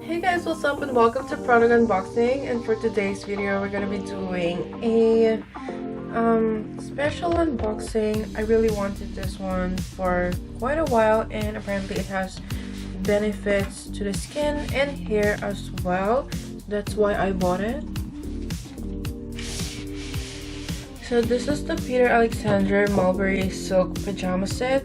Hey guys, what's up and welcome to product unboxing. And for today's video we're gonna be doing a special unboxing. I really wanted this one for quite a while, and apparently it has benefits to the skin and hair as well. That's why I bought it. So this is the Peter Alexander Mulberry Silk Pajama Set.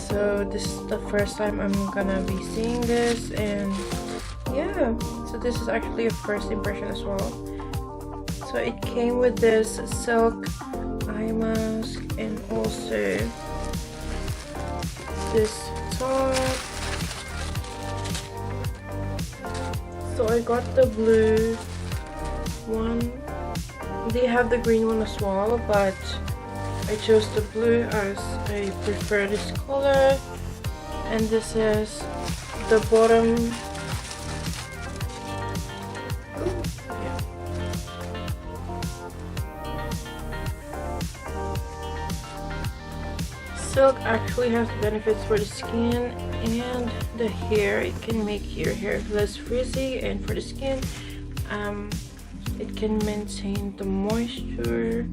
So this is the first time I'm gonna be seeing this, and yeah, so this is actually a first impression as well. So it came with this silk eye mask and also this top. So I got the blue one. They have the green one as well, but I chose the blue as I prefer this color. And this is the bottom. Yeah. Silk actually has benefits for the skin and the hair. It can make your hair less frizzy, and for the skin, it can maintain the moisture.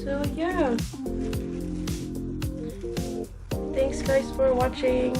So yeah, thanks guys for watching.